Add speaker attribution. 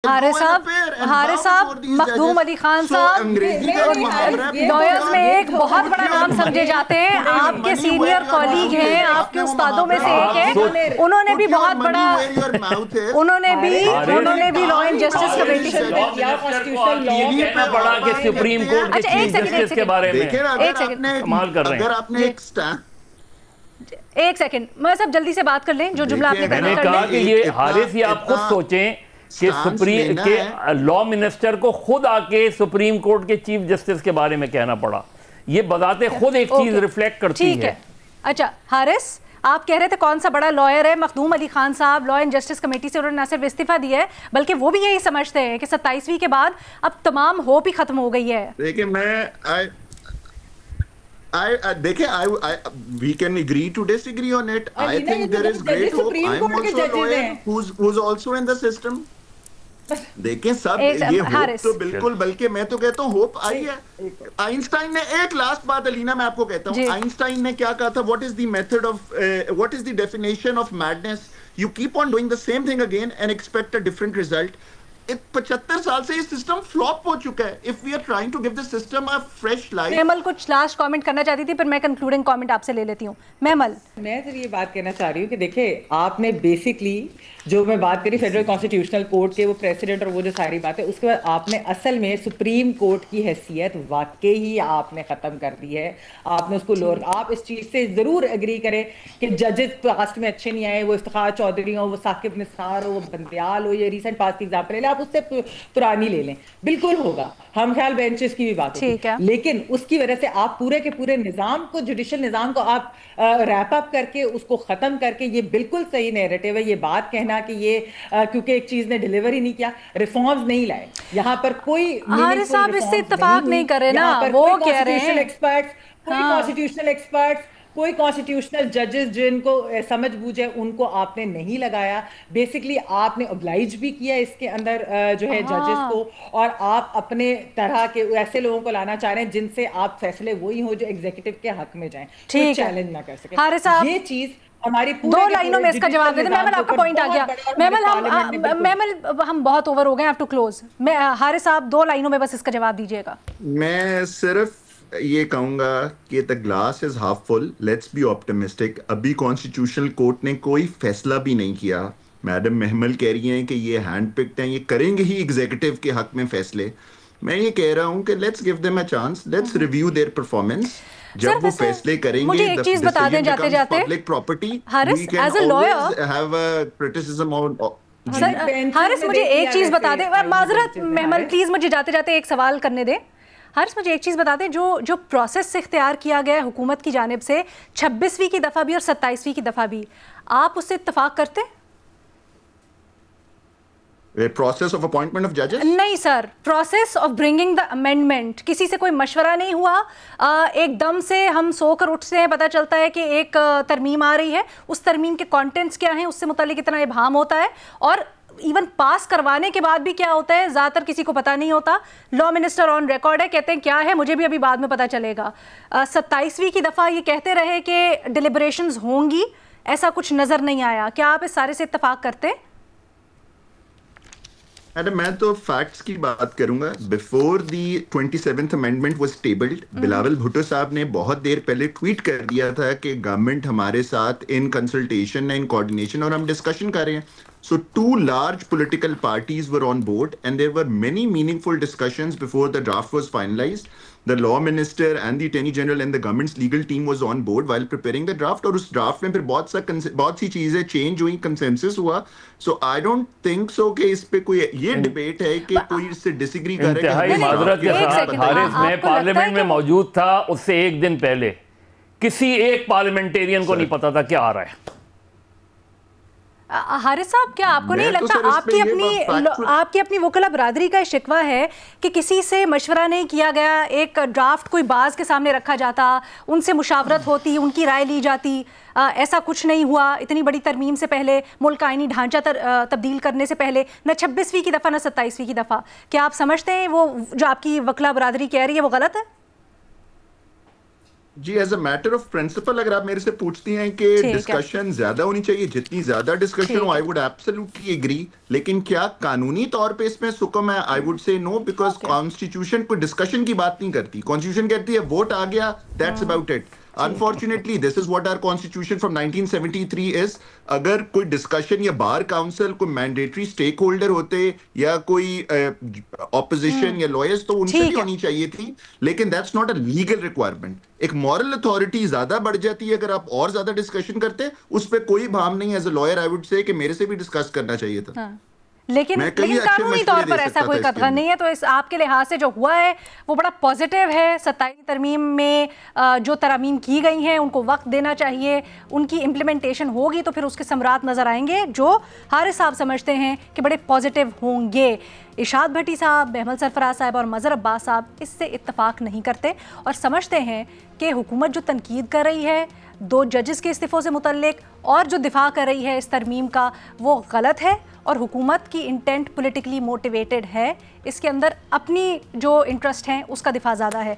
Speaker 1: हारिस साहब, मखदूम अली खान साहब लॉयर्स में एक बहुत बड़ा नाम समझे जाते हैं, आपके सीनियर कॉलीग हैं, आपके उस्तादों में से एक है, उन्होंने भी बहुत बड़ा, उन्होंने भी लॉ एंड जस्टिस कमेटी
Speaker 2: पढ़ा के सुप्रीम कोर्ट के चीफ जस्टिस के बारे में कमाल कर रहे हैं।
Speaker 1: एक सेकंड, मैं सब जल्दी से बात कर लें, जो जुमला आपने
Speaker 2: मैंने कहा कि ये हारिस, ये आप खुद सोचें कि सुप्रीम के लॉ मिनिस्टर को खुद आके सुप्रीम कोर्ट के चीफ जस्टिस के बारे में कहना पड़ा, ये बजाते खुद एक चीज रिफ्लेक्ट करती है।
Speaker 1: अच्छा हारिस, आप कह रहे थे कौन सा बड़ा लॉयर है, मखदूम अली खान साहब लॉ एंड जस्टिस कमेटी से उन्होंने न सिर्फ इस्तीफा दिया है बल्कि वो भी यही समझते हैं कि 27वीं के बाद अब तमाम होप ही खत्म हो गई है।
Speaker 3: देखिए मैं we can agree to disagree on it. I think there is great hope. I'm also a lawyer who's also in the system. देखें सब ये होप तो बिल्कुल, बल्कि मैं तो कहता हूँ होप आई है। आइंस्टाइन ने, एक लास्ट बात अलीना मैं आपको कहता हूँ, आइंस्टाइन ने क्या कहा था, what is the method of, what is the definition of madness, you keep on doing the same thing again and expect a different result. 75 साल से ये सिस्टम फ्लॉप हो चुका है। If we are trying to give the system a fresh life.
Speaker 1: महमल कुछ last comment करना चाहती थी, फिर मैं कंक्लूडिंग कमेंट आपसे ले लेती हूँ। महमल,
Speaker 4: मैं सिर्फ ये बात कहना चाह रही हूँ कि देखिए, आपने बेसिकली जो मैं बात करी फेडरल कॉन्स्टिट्यूशनल कोर्ट के वो प्रेसिडेंट और वो जो सारी बातें, उसके बाद आपने असल में सुप्रीम कोर्ट की हैसियत वाकई ही आपने ख़त्म कर दी है। आपने उसको लोअर, आप इस चीज़ से ज़रूर एग्री करें कि जजेस पास्ट में अच्छे नहीं आए, वो इफ्तिखार चौधरी हो, वो साकिब निसार हो, वो बंदयाल हो, ये रिसेंट पास की एग्जाम्पल ले लें, आप उससे पुरानी ले लें, बिल्कुल होगा। हम ख्याल बेंचेस की भी बात है, लेकिन उसकी वजह से आप पूरे के पूरे निज़ाम को, जुडिशल निज़ाम को आप रैप अप करके उसको ख़त्म करके, ये बिल्कुल सही नैरेटिव है। ये बात कहना कि ये क्योंकि एक चीज ने डिलीवर ही नहीं किया, रिफॉर्म्स नहीं लाए, यहाँ पर कोई
Speaker 1: हारिस साहब इससे इत्तेफाक नहीं करे ना, वो कह रहे हैं
Speaker 4: कॉन्स्टिट्यूशनल एक्सपर्ट्स, कोई कॉन्स्टिट्यूशनल जजेस जिनको समझ बूझ है उनको आपने नहीं लगाया। बेसिकली आपने ऑब्लाइज भी किया इसके अंदर जो है जजेस को, और आप अपने तरह के ऐसे लोगों को लाना चाह रहे हैं जिनसे आप फैसले वही हो जो एग्जीक्यूटिव के हक में जाएं, कोई चैलेंज ना कर सके। ये चीज हमारी
Speaker 1: दो लाइनों में इसका जवाब देते। महमल, आपका पॉइंट आ गया। महमल हम बहुत ओवर हो गए, हैव टू क्लोज। मैं हारिस साहब 2 लाइनों में बस इसका जवाब दीजिएगा।
Speaker 3: मैं सिर्फ ये कहूंगा कि the glass is half full, let's be optimistic. अभी कॉन्स्टिट्यूशनल कोर्ट ने कोई फैसला भी नहीं किया। मैडम महमल कह रही हैं कि ये हैंड पिक्ड हैं, ये करेंगे ही एग्जीक्यूटिव के हक में फैसले। मैं ये कह रहा हूं कि let's give them a chance, let's review their performance. जब वो फैसले करेंगे,
Speaker 1: मुझे एक चीज बता दें जाते जाते,
Speaker 3: public property,
Speaker 1: Harris as a lawyer
Speaker 3: have a criticism on.
Speaker 1: Harris मुझे एक चीज बता दें, माजरत महमल प्लीज मुझे जाते जाते एक सवाल करने दें। हारिस मुझे एक चीज़ बता दें, जो प्रोसेस इख्तियार किया गया है हुकूमत की जानिब से 26वीं की दफ़ा भी और 27वीं की दफ़ा भी, आप उससे इत्तफाक करते?
Speaker 3: प्रोसेस ऑफ अपॉइंटमेंट ऑफ जजेस?
Speaker 1: नहीं sir, process of bringing the amendment. किसी से कोई मशवरा नहीं हुआ, एकदम से हम सोकर उठते हैं, पता चलता है कि एक तरमीम आ रही है, उस तरमीम के कंटेंट्स क्या हैं, उससे मुतालिक इतना इबहाम होता है, और इवन पास करवाने के बाद भी क्या होता है ज़्यादातर किसी को पता नहीं होता। लॉ मिनिस्टर ऑन रिकॉर्ड है, कहते हैं क्या है मुझे भी अभी बाद में पता चलेगा। 27वीं की दफ़ा ये कहते रहे कि डिलिब्रेशंस होंगी, ऐसा कुछ नज़र नहीं आया। क्या आप इस सारे से इत्तफाक करते?
Speaker 3: अरे मैं तो फैक्ट्स की बात करूंगा। Before the 27th amendment was tabled, Bilawal Bhutto साहब ने बहुत देर पहले ट्वीट कर दिया था कि गवर्नमेंट हमारे साथ इन कंसल्टेशन, इन कोऑर्डिनेशन, और हम डिस्कशन कर रहे हैं। So 2 large political parties were on board and there were many meaningful discussions before the draft was finalized. The law minister and the attorney general and the government's legal team was on board while preparing the draft, और उस draft में फिर बहुत सी चीजें change हुई, consensus हुआ। So I don't think so कि इस पे कोई ये debate है कि कोई इससे disagree कर रहा है।
Speaker 2: माजरत के साथ हारिस, मैं पार्लियामेंट में मौजूद था उससे एक दिन पहले, किसी एक पार्लियामेंटेरियन को नहीं पता था क्या आ रहा है।
Speaker 1: हारिस साहब, क्या आपको नहीं लगता आपकी अपनी वकला बरादरी का शिकवा है कि किसी से मशवरा नहीं किया गया, एक ड्राफ्ट कोई बाज के सामने रखा जाता, उनसे मुशावरत होती, उनकी राय ली जाती, ऐसा कुछ नहीं हुआ। इतनी बड़ी तरमीम से पहले, मुल्क आईनी ढांचा तब्दील करने से पहले, न 26वीं की दफ़ा न 27वीं की दफ़ा। क्या आप समझते हैं वो जो आपकी वकला बरादरी कह रही है वो गलत है?
Speaker 3: जी as a matter of principle अगर आप मेरे से पूछती हैं कि डिस्कशन ज्यादा होनी चाहिए, जितनी ज्यादा डिस्कशन हो आई वुड एब्सोल्युटली एग्री, लेकिन क्या कानूनी तौर पे इसमें सुकम है? I would say no, because constitution कोई डिस्कशन की बात नहीं करती। कॉन्स्टिट्यूशन कहती है वोट आ गया, that's about it. Unfortunately, this is what our constitution from 1973 is. अगर कोई डिस्कशन या बार काउंसिल कोई मैंडेटरी स्टेक होल्डर होते या कोई ऑपोजिशन या लॉयर्स, तो उनसे भी होनी चाहिए थी, लेकिन that's not a legal requirement. एक मॉरल अथॉरिटी ज्यादा बढ़ जाती है अगर आप और ज्यादा डिस्कशन करते, उस पर कोई भाव नहीं। As a lawyer I would say कि मेरे से भी डिस्कस करना चाहिए था।
Speaker 1: हाँ। लेकिन कानूनी तौर पर ऐसा कोई कथन नहीं है, तो इस आपके लिहाज से जो हुआ है वो बड़ा पॉजिटिव है। 27वीं तरमीम में जो तरमीम की गई हैं उनको वक्त देना चाहिए, उनकी इम्प्लीमेंटेशन होगी तो फिर उसके समरात नज़र आएंगे जो हारिस साहब समझते हैं कि बड़े पॉजिटिव होंगे। इरशाद भट्टी साहब, महमद सरफराज साहब और मज़हर अब्बास साहब इससे इत्तफाक नहीं करते और समझते हैं कि हुकूमत जो तनकीद कर रही है 2 जजेस के इस्तीफ़ों से मुतल्लिक और जो दिफा कर रही है इस तरमीम का, वो गलत है और हुकूमत की इंटेंट पॉलिटिकली मोटिवेटेड है। इसके अंदर अपनी जो इंटरेस्ट हैं उसका दिफा ज़्यादा है।